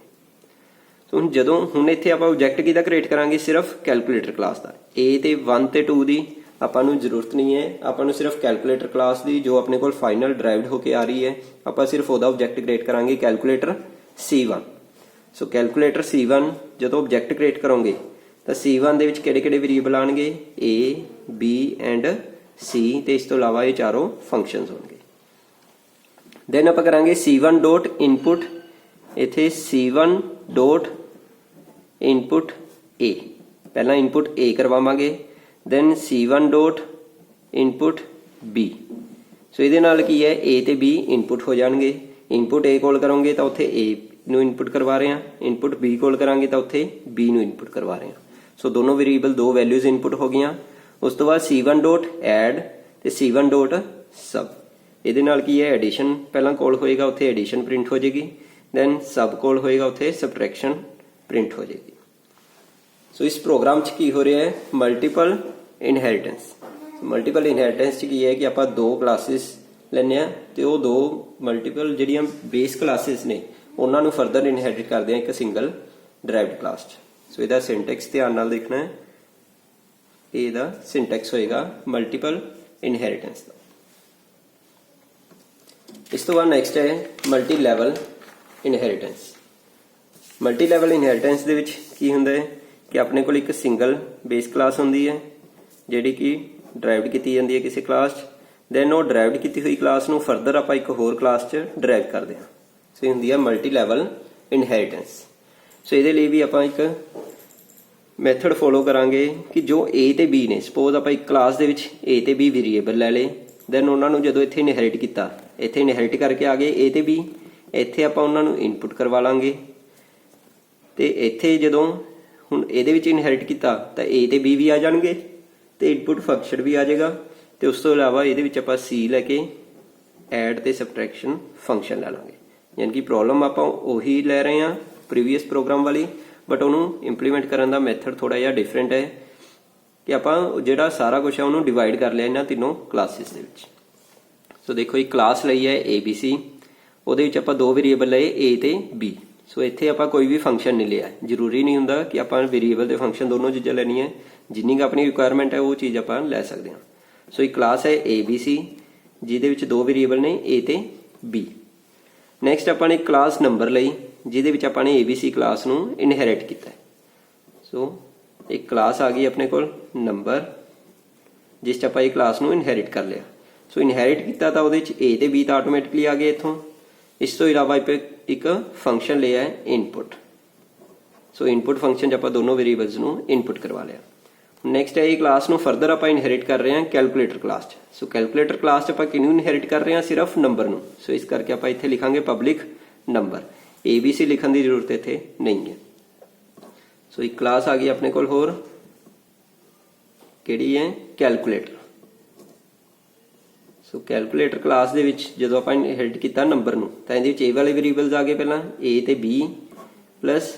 तो हुण जदों हुण इत्थे आपां ऑब्जैक्ट किहदा क्रिएट करांगे, सिर्फ कैलकुलेटर क्लास दा। A ते 1 ते 2 दी आपां नूं जरूरत नहीं है, आपां नूं सिर्फ कैलकुलेटर क्लास दी जो अपने कोल फाइनल ड्राइव्ड होके आ रही है, आपां सिर्फ ओहदा ऑब्जैक्ट क्रिएट करांगे calculator C1। So calculator C1 जदों ऑब्जैक्ट क्रिएट करोगे तो C1 दे विच किहड़े-किहड़े वेरीएबल आउणगे, A B एंड C, ते इस तो इलावा ये चारों फंक्शनस होणगे। दैन आपां करांगे C1 डॉट इनपुट, इत्थे C1 डॉट इनपुट A, पहला इनपुट A करवावांगे, then C1 dot input B। So इहदे नाल की है, A ते B इनपुट हो जाएंगे। इनपुट A कॉल करोगे तो उत्थे A नूं इनपुट करवा रहे हैं, इनपुट B कॉल करांगे तो उत्थे B नूं इनपुट करवा रहे हैं। ਸੋ ਦੋਨੋਂ ਵੇਰੀਏਬਲ ਦੋ ਵੈਲਿਊਜ਼ ਇਨਪੁਟ ਹੋ ਗਈਆਂ। ਉਸ ਤੋਂ ਬਾਅਦ c1 ਡੋਟ ਐਡ ਤੇ c1 ਡੋਟ ਸਬ, ਇਹਦੇ ਨਾਲ ਕੀ ਹੈ ਐਡੀਸ਼ਨ ਪਹਿਲਾਂ ਕੋਲ ਹੋਏਗਾ, ਉੱਥੇ ਐਡੀਸ਼ਨ ਪ੍ਰਿੰਟ ਹੋ ਜਾਏਗੀ, ਦੈਨ ਸਬ ਕੋਲ ਹੋਏਗਾ, ਉੱਥੇ ਸਬਟ੍ਰੈਕਸ਼ਨ ਪ੍ਰਿੰਟ ਹੋ ਜਾਏਗੀ। ਸੋ ਇਸ ਪ੍ਰੋਗਰਾਮ 'ਚ ਕੀ ਹੋ ਰਿਹਾ ਹੈ, ਮਲਟੀਪਲ ਇਨਹੈਰੀਟੈਂਸ। ਮਲਟੀਪਲ ਇਨਹੈਰੀਟੈਂਸ 'ਚ ਕੀ ਹੈ ਕਿ ਆਪਾਂ ਦੋ ਕਲਾਸਿਸ ਲੈਂਦੇ ਹਾਂ ਤੇ ਉਹ ਦੋ ਮਲਟੀਪਲ ਜਿਹੜੀਆਂ ਬੇਸ ਕਲਾਸਿਸ ਨੇ ਉਹਨਾਂ ਨੂੰ ਫਰਦਰ ਇਨਹੈਰਿਟ ਕਰਦੇ ਆ ਇੱਕ ਸਿੰਗਲ ਡਰਾਈਵਡ ਕਲਾਸ 'ਚ। ਸੋ ਇਹਦਾ ਸਿੰਟੈਕਸ ਧਿਆਨ ਨਾਲ ਦੇਖਣਾ ਹੈ, ਇਹਦਾ ਸਿੰਟੈਕਸ ਹੋਏਗਾ ਮਲਟੀਪਲ ਇਨਹੈਰੀਟੈਂਸ ਦਾ। ਇਸ ਤੋਂ ਬਾਅਦ ਨੈਕਸਟ ਹੈ multi level inheritance. Multi level inheritance ਦੇ ਵਿੱਚ ਕੀ ਹੁੰਦਾ ਹੈ ਕਿ ਆਪਣੇ ਕੋਲ ਇੱਕ ਸਿੰਗਲ ਬੇਸ ਕਲਾਸ ਹੁੰਦੀ ਹੈ ਜਿਹੜੀ ਕਿ ਡਰਾਈਵਡ ਕੀਤੀ ਜਾਂਦੀ ਹੈ ਕਿਸੇ ਕਲਾਸ 'ਚ, ਦੈਨ ਉਹ ਡਰਾਈਵਡ ਕੀਤੀ ਹੋਈ ਕਲਾਸ ਨੂੰ ਫਰਦਰ ਆਪਾਂ ਇੱਕ ਹੋਰ ਕਲਾਸ 'ਚ ਡਰਾਈਵ ਕਰਦੇ ਹਾਂ। ਸੋ ਇਹ ਹੁੰਦੀ ਹੈ ਮਲਟੀ ਲੈਵਲ ਇਨਹੈਰੀਟੈਂਸ। ਸੋ ਇਹਦੇ ਲਈ ਵੀ ਆਪਾਂ ਇੱਕ ਮੈਥਡ ਫੋਲੋ ਕਰਾਂਗੇ ਕਿ ਜੋ A ਤੇ B ਨੇ, ਸਪੋਜ਼ ਆਪਾਂ ਇੱਕ ਕਲਾਸ ਦੇ ਵਿੱਚ A ਤੇ B ਵੇਰੀਏਬਲ ਲੈ ਲਏ, ਦੈਨ ਉਹਨਾਂ ਨੂੰ ਜਦੋਂ ਇੱਥੇ ਇਨਹੈਰਿਟ ਕੀਤਾ, ਇੱਥੇ ਇਨਹੈਰਿਟ ਕਰਕੇ ਆ ਗਏ A ਤੇ B, ਇੱਥੇ ਆਪਾਂ ਉਹਨਾਂ ਨੂੰ ਇਨਪੁਟ ਕਰਵਾ ਲਾਂਗੇ ਤੇ ਇੱਥੇ ਜਦੋਂ ਹੁਣ ਇਹਦੇ ਵਿੱਚ ਇਨਹੈਰਿਟ ਕੀਤਾ ਤਾਂ A ਤੇ B ਵੀ ਆ ਜਾਣਗੇ ਤੇ ਇਨਪੁਟ ਫੰਕਸ਼ਨ ਵੀ ਆ ਜਾਏਗਾ ਤੇ ਉਸ ਤੋਂ ਇਲਾਵਾ ਇਹਦੇ ਵਿੱਚ ਆਪਾਂ C ਲੈ ਕੇ ਐਡ ਤੇ ਸਬਟ੍ਰੈਕਸ਼ਨ ਫੰਕਸ਼ਨ ਲੈ ਲਾਂਗੇ। ਯਾਨੀ ਕਿ ਪ੍ਰੋਬਲਮ ਆਪਾਂ ਉਹੀ ਲੈ ਰਹੇ ਹਾਂ ਪ੍ਰੀਵੀਅਸ ਪ੍ਰੋਗਰਾਮ ਵਾਲੀ, ਬਟ ਉਹਨੂੰ ਇੰਪਲੀਮੈਂਟ ਕਰਨ ਦਾ ਮੈਥਡ ਥੋੜਾ ਜਿਹਾ ਡਿਫਰੈਂਟ ਹੈ ਕਿ ਆਪਾਂ ਜਿਹੜਾ ਸਾਰਾ ਕੁਝ ਹੈ ਉਹਨੂੰ ਡਿਵਾਈਡ ਕਰ ਲਿਆ ਇਹਨਾਂ ਤਿੰਨੋਂ ਕਲਾਸਿਸ ਦੇ ਵਿੱਚ। ਸੋ ਦੇਖੋ ਇੱਕ ਕਲਾਸ ਲਈ ਹੈ ABC, ਉਹਦੇ ਵਿੱਚ ਆਪਾਂ ਦੋ ਵੇਰੀਏਬਲ ਲਏ A ਤੇ B। ਸੋ ਇੱਥੇ ਆਪਾਂ ਕੋਈ ਵੀ ਫੰਕਸ਼ਨ ਨਹੀਂ ਲਿਆ, ਜ਼ਰੂਰੀ ਨਹੀਂ ਹੁੰਦਾ ਕਿ ਆਪਾਂ ਵੇਰੀਏਬਲ ਤੇ ਫੰਕਸ਼ਨ ਦੋਨੋਂ ਚੀਜ਼ਾਂ ਲੈਣੀਆਂ, ਜਿੰਨੀ ਕੁ ਆਪਣੀ ਰਿਕੁਆਇਰਮੈਂਟ ਹੈ ਉਹ ਚੀਜ਼ ਆਪਾਂ ਲੈ ਸਕਦੇ ਹਾਂ। ਸੋ ਇੱਕ ਕਲਾਸ ਹੈ ABC ਜਿਹਦੇ ਵਿੱਚ ਦੋ ਵੇਰੀਏਬਲ ਨੇ A ਤੇ B। ਨੈਕਸਟ ਆਪਾਂ ਨੇ ਇੱਕ ਕਲਾਸ ਨੰਬਰ ਲਈ ਜਿਹਦੇ ਵਿੱਚ ਆਪਾਂ ਨੇ ABC ਕਲਾਸ ਨੂੰ ਇਨਹੈਰਿਟ ਕੀਤਾ। ਸੋ ਇੱਕ ਕਲਾਸ ਆ ਗਈ ਆਪਣੇ ਕੋਲ ਨੰਬਰ, ਜਿਸ 'ਚ ਆਪਾਂ ਇਹ ਕਲਾਸ ਨੂੰ ਇਨਹੈਰਿਟ ਕਰ ਲਿਆ। ਸੋ ਇਨਹੈਰਿਟ ਕੀਤਾ ਤਾਂ ਉਹਦੇ 'ਚ A ਤੇ B ਤਾਂ ਆਟੋਮੈਟਿਕਲੀ ਆ ਗਏ ਇੱਥੋਂ। ਇਸ ਤੋਂ ਇਲਾਵਾ ਇੱਕ ਫੰਕਸ਼ਨ ਲਿਆ ਹੈ ਇਨਪੁਟ। ਸੋ ਇਨਪੁਟ ਫੰਕਸ਼ਨ 'ਚ ਆਪਾਂ ਦੋਨੋਂ ਵੇਰੀਏਬਲਸ ਨੂੰ ਇਨਪੁਟ ਕਰਵਾ ਲਿਆ। ਨੈਕਸਟ ਹੈ ਇਹ ਕਲਾਸ ਨੂੰ ਫਰਦਰ ਆਪਾਂ ਇਨਹੈਰਿਟ ਕਰ ਰਹੇ ਹਾਂ ਕੈਲਕੂਲੇਟਰ ਕਲਾਸ 'ਚ। ਸੋ ਕੈਲਕੂਲੇਟਰ ਕਲਾਸ 'ਚ ਆਪਾਂ ਕਿਹਨੂੰ ਇਨਹੈਰਿਟ ਕਰ ਰਹੇ ਹਾਂ, ਸਿਰਫ ਨੰਬਰ ਨੂੰ। ਸੋ ਇਸ ਕਰਕੇ ਆਪਾਂ ਇੱਥੇ ਲਿਖਾਂਗੇ ਪਬਲਿਕ ਨੰਬਰ, ABC ਲਿਖਣ ਦੀ ਜ਼ਰੂਰਤ ਇੱਥੇ ਨਹੀਂ ਹੈ। ਸੋ ਇੱਕ ਕਲਾਸ ਆ ਗਈ ਆਪਣੇ ਕੋਲ ਹੋਰ, ਕਿਹੜੀ ਹੈ ਕੈਲਕੂਲੇਟਰ। ਸੋ ਕੈਲਕੂਲੇਟਰ ਕਲਾਸ ਦੇ ਵਿੱਚ ਜਦੋਂ ਆਪਾਂ ਇਨਹੈਰਿਟ ਕੀਤਾ ਨੰਬਰ ਨੂੰ ਤਾਂ ਇਹਦੇ ਵਿੱਚ A ਵਾਲੇ ਵੇਰੀਏਬਲਸ ਆ ਗਏ ਪਹਿਲਾਂ A ਤੇ B ਪਲੱਸ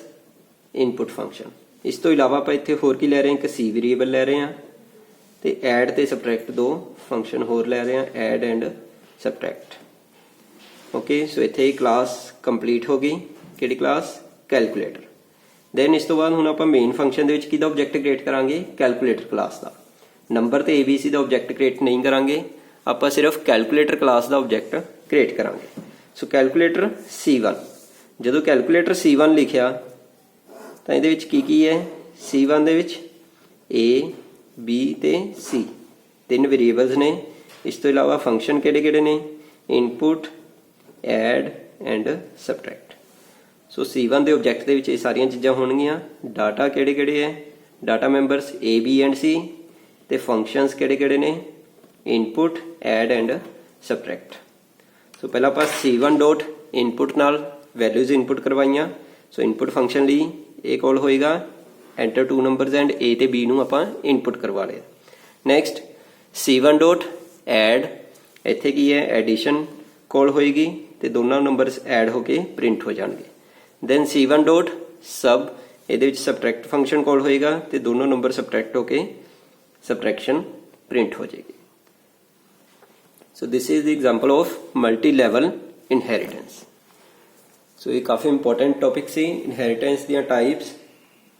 ਇਨਪੁਟ ਫੰਕਸ਼ਨ। ਇਸ ਤੋਂ ਇਲਾਵਾ ਆਪਾਂ ਇੱਥੇ ਹੋਰ ਕੀ ਲੈ ਰਹੇ ਹਾਂ, ਇੱਕ C ਵੇਰੀਏਬਲ ਲੈ ਰਹੇ ਹਾਂ ਤੇ ਐਡ ਤੇ ਸਬਟ੍ਰੈਕਟ ਦੋ ਫੰਕਸ਼ਨ ਹੋਰ ਲੈ ਰਹੇ ਹਾਂ, ਐਡ ਐਂਡ ਸਬਟ੍ਰੈਕਟ। ਓਕੇ, ਸੋ ਇੱਥੇ ਇਹ ਕਲਾਸ ਕੰਪਲੀਟ ਹੋ ਗਈ, ਕਿਹੜੀ ਕਲਾਸ ਕੈਲਕੂਲੇਟਰ। ਦੈਨ ਇਸ ਤੋਂ ਬਾਅਦ ਹੁਣ ਆਪਾਂ ਮੇਨ ਫੰਕਸ਼ਨ ਦੇ ਵਿੱਚ ਕਿਹਦਾ ਆਬਜੈਕਟ ਕ੍ਰੀਏਟ ਕਰਾਂਗੇ, ਕੈਲਕੂਲੇਟਰ ਕਲਾਸ ਦਾ। ਨੰਬਰ ਤੇ ABC ਦਾ ਆਬਜੈਕਟ ਕ੍ਰੀਏਟ ਨਹੀਂ ਕਰਾਂਗੇ, ਆਪਾਂ ਸਿਰਫ ਕੈਲਕੂਲੇਟਰ ਕਲਾਸ ਦਾ ਆਬਜੈਕਟ ਕ੍ਰੀਏਟ ਕਰਾਂਗੇ। ਸੋ ਕੈਲਕੂਲੇਟਰ C1, ਜਦੋਂ ਕੈਲਕੂਲੇਟਰ C1 ਲਿਖਿਆ ਤਾਂ ਇਹਦੇ ਵਿੱਚ ਕੀ ਹੈ, C1 ਦੇ ਵਿੱਚ A B ਤੇ C ਤਿੰਨ ਵੇਰੀਏਬਲਸ ਨੇ। ਇਸ ਤੋਂ ਇਲਾਵਾ ਫੰਕਸ਼ਨ ਕਿਹੜੇ ਨੇ, input add and subtract. So C1 ਦੇ ਆਬਜੈਕਟ ਦੇ ਵਿੱਚ ਇਹ ਸਾਰੀਆਂ ਚੀਜ਼ਾਂ ਹੋਣਗੀਆਂ। ਡਾਟਾ ਕਿਹੜੇ ਹੈ, data members A B and C ਤੇ ਫੰਕਸ਼ਨਸ ਕਿਹੜੇ ਨੇ, ਇਨਪੁਟ ਐਡ ਐਂਡ ਸਬਟ੍ਰੈਕਟ। ਸੋ ਪਹਿਲਾਂ ਆਪਾਂ C1 ਡੋਟ ਇਨਪੁਟ ਨਾਲ ਵੈਲਿਊਜ਼ ਇਨਪੁਟ ਕਰਵਾਈਆਂ। ਸੋ ਇਨਪੁਟ ਫੰਕਸ਼ਨ ਲਈ ਇਹ ਕਾਲ ਹੋਏਗਾ enter to numbers and A ਤੇ B ਨੂੰ ਆਪਾਂ ਇਨਪੁਟ ਕਰਵਾ ਲਿਆ। ਨੈਕਸਟ C1 ਡੋਟ ਐਡ, ਇੱਥੇ ਕੀ ਹੈ ਐਡੀਸ਼ਨ ਕਾਲ ਹੋਏਗੀ ਤੇ ਦੋਨਾਂ ਨੰਬਰਸ ਐਡ ਹੋ ਕੇ ਪ੍ਰਿੰਟ ਹੋ ਜਾਣਗੇ। ਦੈਨ C1 ਡੋਟ ਸਬ, ਇਹਦੇ ਵਿੱਚ ਸਬਟ੍ਰੈਕਟ ਫੰਕਸ਼ਨ ਕਾਲ ਹੋਏਗਾ ਤੇ ਦੋਨੋਂ ਨੰਬਰ ਸਬਟ੍ਰੈਕਟ ਹੋ ਕੇ ਸਬਟ੍ਰੈਕਸ਼ਨ ਪ੍ਰਿੰਟ ਹੋ ਜਾਏਗੀ। So this is the example of multi level inheritance. So ਇਹ ਕਾਫੀ ਇੰਪੋਰਟੈਂਟ ਟੌਪਿਕ ਸੀ, ਇਨਹੈਰੀਟੈਂਸ ਦੀਆਂ ਟਾਈਪਸ।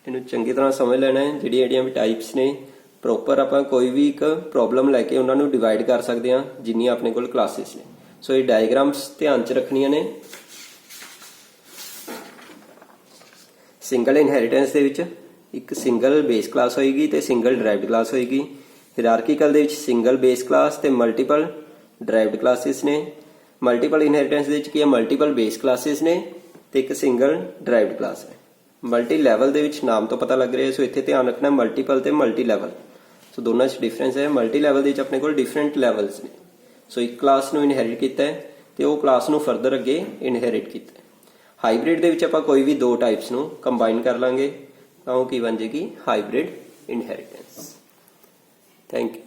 ਇਹਨੂੰ ਚੰਗੀ ਤਰ੍ਹਾਂ ਸਮਝ ਲੈਣਾ ਹੈ, ਜਿਹੜੀਆਂ ਵੀ ਟਾਈਪਸ ਨੇ ਪ੍ਰੋਪਰ ਆਪਾਂ ਕੋਈ ਵੀ ਇੱਕ ਪ੍ਰੋਬਲਮ ਲੈ ਕੇ ਉਹਨਾਂ ਨੂੰ ਡਿਵਾਈਡ ਕਰ ਸਕਦੇ ਹਾਂ ਜਿੰਨੀਆਂ ਆਪਣੇ ਕੋਲ ਕਲਾਸਿਸ ਨੇ। ਸੋ ਇਹ ਡਾਇਗਰਾਮਸ ਧਿਆਨ 'ਚ ਰੱਖਣੀਆਂ ਨੇ। ਸਿੰਗਲ ਇਨਹੈਰੀਟੈਂਸ ਦੇ ਵਿੱਚ ਇੱਕ ਸਿੰਗਲ ਬੇਸ ਕਲਾਸ ਹੋਏਗੀ ਤੇ ਸਿੰਗਲ ਡਰਾਈਵਡ ਕਲਾਸ ਹੋਏਗੀ। ਹਾਇਰਾਰਕੀਕਲ ਦੇ ਵਿੱਚ ਸਿੰਗਲ ਬੇਸ ਕਲਾਸ ਤੇ ਮਲਟੀਪਲ ਡਰਾਈਵਡ ਕਲਾਸਿਸ ਨੇ। ਮਲਟੀਪਲ ਇਨਹੈਰੀਟੈਂਸ ਦੇ ਵਿੱਚ ਕੀ ਹੈ, ਮਲਟੀਪਲ ਬੇਸ ਕਲਾਸਿਸ ਨੇ ਤੇ ਇੱਕ ਸਿੰਗਲ ਡਰਾਈਵਡ ਕਲਾਸ ਹੈ। ਮਲਟੀ ਲੈਵਲ ਦੇ ਵਿੱਚ ਨਾਮ ਤੋਂ ਪਤਾ ਲੱਗ ਰਿਹਾ, ਸੋ ਇੱਥੇ ਧਿਆਨ ਰੱਖਣਾ ਮਲਟੀਪਲ ਤੇ ਮਲਟੀ ਲੈਵਲ। ਸੋ ਦੋਨਾਂ 'ਚ ਡਿਫਰੈਂਸ ਹੈ। ਮਲਟੀ ਲੈਵਲ ਦੇ ਵਿੱਚ ਆਪਣੇ ਕੋਲ ਡਿਫਰੈਂਟ ਲੈਵਲਸ ਨੇ। ਸੋ ਇੱਕ ਕਲਾਸ ਨੂੰ ਇਨਹੈਰਿਟ ਕੀਤਾ ਹੈ ਤੇ ਉਹ ਕਲਾਸ ਨੂੰ ਫਰਦਰ ਅੱਗੇ ਇਨਹੈਰਿਟ ਕੀਤਾ ਹੈ। ਹਾਈਬ੍ਰਿਡ ਦੇ ਵਿੱਚ ਆਪਾਂ ਕੋਈ ਵੀ ਦੋ ਟਾਈਪਸ ਨੂੰ ਕੰਬਾਈਨ ਕਰ ਲਾਂਗੇ, ਤਾਂ ਉਹ ਕੀ ਬਣ ਜਾਏਗੀ ਹਾਈਬ੍ਰਿਡ ਇਨਹੈਰੀਟੈਂਸ। Thank you.